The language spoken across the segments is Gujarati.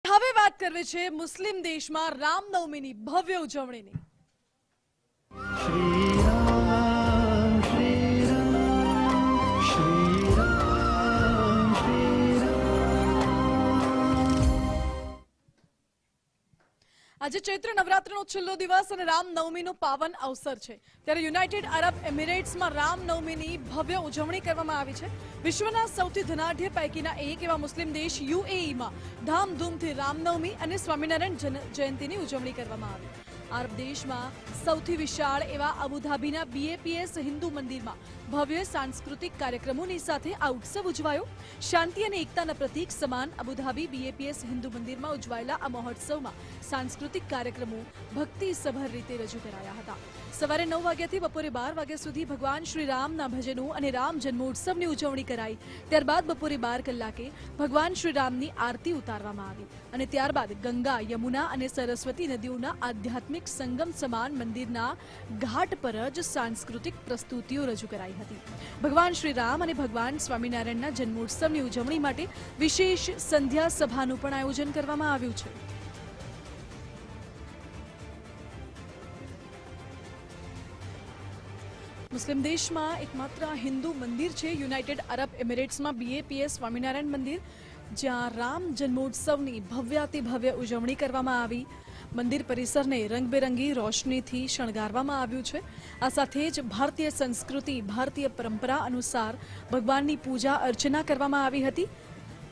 હવે વાત કરવી છે મુસ્લિમ દેશમાં રામનવમીની ભવ્ય ઉજવણીની। श्री राम श्री राम श्री राम श्री राम। આજે ચૈત્ર નવરાત્રીનો છેલ્લો દિવસ અને રામનવમીનો પાવન અવસર છે, ત્યારે યુનાઇટેડ અરબ એમિરેટ્સમાં રામનવમીની ભવ્ય ઉજવણી કરવામાં આવી છે। વિશ્વના સૌથી ધનાઢ્ય પૈકીના એક એવા મુસ્લિમ દેશ યુએઈમાં ધામધૂમથી રામનવમી અને સ્વામિનારાયણ જયંતીની ઉજવણી કરવામાં આવી। અરબ દેશમાં સૌથી વિશાળ એવા અબુધાબીના બીએપીએસ હિન્દુ મંદિરમાં ભવ્ય સાંસ્કૃતિક કાર્યક્રમોની સાથે આ ઉત્સવ ઉજવાયો। શાંતિ અને એકતાના પ્રતીક સમાન અબુધાબી બીએપીએસ હિન્દુ મંદિરમાં ઉજવાયેલા આ મહોત્સવમાં સાંસ્કૃતિક કાર્યક્રમો ભક્તિસભર રીતે રજૂ કરાયા હતા। સવારે 9 વાગ્યાથી બપોરે 12 વાગ્યા સુધી ભગવાન શ્રી રામના ભજનો અને રામ જન્મોત્સવની ઉજવણી કરાઈ। ત્યારબાદ બપોરે 12 કલાકે ભગવાન શ્રી રામની આરતી ઉતારવામાં આવી અને ત્યારબાદ ગંગા, યમુના અને સરસ્વતી નદીઓના આધ્યાત્મિક સંગમ સમાન મંદિરના ઘાટ પર જ સાંસ્કૃતિક પ્રસ્તુતિઓ રજૂ કરાઈ હતી। ભગવાન શ્રી રામ અને ભગવાન સ્વામિનારાયણના જન્મોત્સવની ઉજવણી માટે વિશેષ સંધ્યા સભાનું પણ આયોજન કરવામાં આવ્યું છે। મુસ્લિમ દેશમાં એકમાત્ર હિન્દુ મંદિર છે યુનાઇટેડ અરબ એમિરેટ્સમાં બીએપીએસ સ્વામિનારાયણ મંદિર, જ્યાં રામ જન્મોત્સવની ભવ્યાતિ ભવ્ય ઉજવણી કરવામાં આવી। મંદિર પરિસરને રંગબેરંગી રોશનીથી શણગારવામાં આવ્યું છે। આ સાથે જ ભારતીય સંસ્કૃતિ, ભારતીય પરંપરા અનુસાર ભગવાનની પૂજા અર્ચના કરવામાં આવી હતી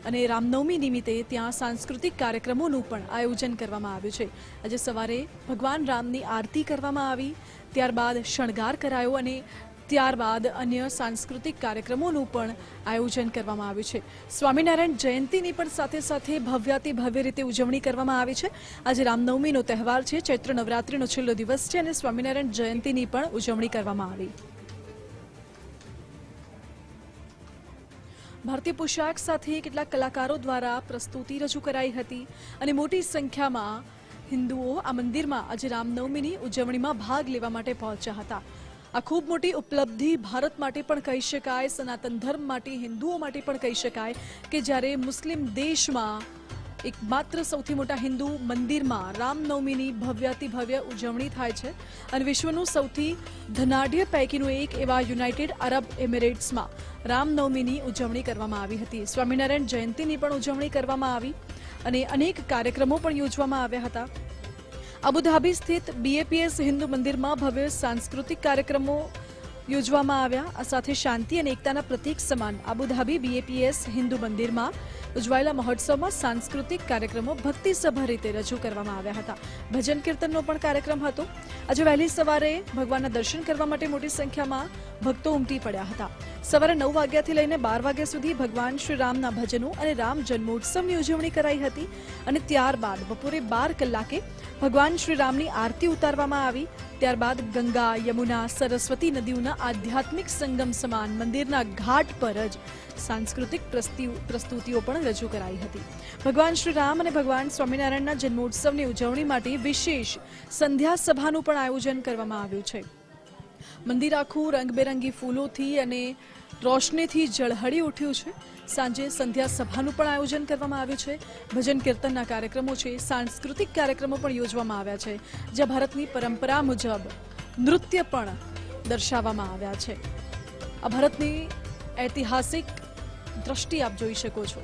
અને રામનવમી નિમિત્તે ત્યાં સાંસ્કૃતિક કાર્યક્રમોનું પણ આયોજન કરવામાં આવ્યું છે। આજે સવારે ભગવાન રામની આરતી કરવામાં આવી, ત્યારબાદ શણગાર કરાયો અને ત્યારબાદ અન્ય સાંસ્કૃતિક કાર્યક્રમોનું પણ આયોજન કરવામાં આવ્યું છે। સ્વામિનારાયણ જયંતીની પણ સાથે સાથે ભવ્યાતિ ભવ્ય રીતે ઉજવણી કરવામાં આવી છે। આજે રામનવમીનો તહેવાર છે, ચૈત્ર નવરાત્રીનો છેલ્લો દિવસ છે અને સ્વામિનારાયણ જયંતીની પણ ઉજવણી કરવામાં આવી। ભારતીય પોશાક સાથે કેટલાક કલાકારો દ્વારા પ્રસ્તુતિ રજૂ કરાઈ હતી અને મોટી સંખ્યામાં હિન્દુઓ આ મંદિરમાં આજે રામનવમીની ઉજવણીમાં ભાગ લેવા માટે પહોંચ્યા હતા। આ ખૂબ મોટી ઉપલબ્ધિ ભારત માટે પણ કહી શકાય, સનાતન ધર્મ માટે, હિન્દુઓ માટે પણ કહી શકાય કે જ્યારે મુસ્લિમ દેશમાં એકમાત્ર સૌથી મોટા હિન્દુ મંદિરમાં રામનવમીની ભવ્યાતિ ભવ્ય ઉજવણી થાય છે અને વિશ્વનું સૌથી ધનાઢ્ય પૈકીનું એક એવા યુનાઇટેડ અરબ એમિરેટ્સમાં રામનવમીની ઉજવણી કરવામાં આવી હતી। સ્વામિનારાયણ જયંતીની પણ ઉજવણી કરવામાં આવી અને અનેક કાર્યક્રમો પણ યોજવામાં આવ્યા હતા। અબુધાબી સ્થિત બીએપીએસ હિન્દુ મંદિરમાં ભવ્ય સાંસ્કૃતિક કાર્યક્રમો યોજવામાં આવ્યા। આ સાથે શાંતિ અને એકતાના પ્રતીક સમાન અબુધાબી બીએપીએસ હિન્દુ મંદિરમાં ઉજવાયેલા મહોત્સવમાં સાંસ્કૃતિક કાર્યક્રમો ભક્તિસભર રીતે રજૂ કરવામાં આવ્યા હતા। ભજન કીર્તનનો પણ કાર્યક્રમ હતો। આજે વહેલી સવારે ભગવાનના દર્શન કરવા માટે મોટી સંખ્યામાં ભક્તો ઉમટી પડ્યા હતા। સવારે 9 વાગ્યાથી લઈને 12 વાગ્યા સુધી ભગવાન શ્રી રામના ભજનો અને રામ જન્મોત્સવની ઉજવણી કરાઈ હતી અને ત્યારબાદ બપોરે 12 કલાકે ભગવાન શ્રી રામની આરતી ઉતારવામાં આવી। ત્યારબાદ ગંગા, યમુના, સરસ્વતી નદીઓના આધ્યાત્મિક સંગમ સમાન મંદિરના ઘાટ પર જ સાંસ્કૃતિક પ્રસ્તુતિઓ પણ રજૂ કરાઈ હતી। ભગવાન શ્રી રામ અને ભગવાન સ્વામિનારાયણના જન્મોત્સવની ઉજવણી માટે વિશેષ સંધ્યા સભાનું પણ આયોજન કરવામાં આવ્યું છે। મંદિર આખું રંગબેરંગી ફૂલોથી અને રોશનીથી ઝળહળી ઉઠ્યું છે। સાંજે સંધ્યા સભાનું પણ આયોજન કરવામાં આવ્યું છે। ભજન કીર્તનના કાર્યક્રમો છે, સાંસ્કૃતિક કાર્યક્રમો પણ યોજવામાં આવ્યા છે, જ્યાં ભારતની પરંપરા મુજબ નૃત્ય પણ દર્શાવવામાં આવ્યા છે। આ ભારતની ઐતિહાસિક દ્રષ્ટિ આપ જોઈ શકો છો।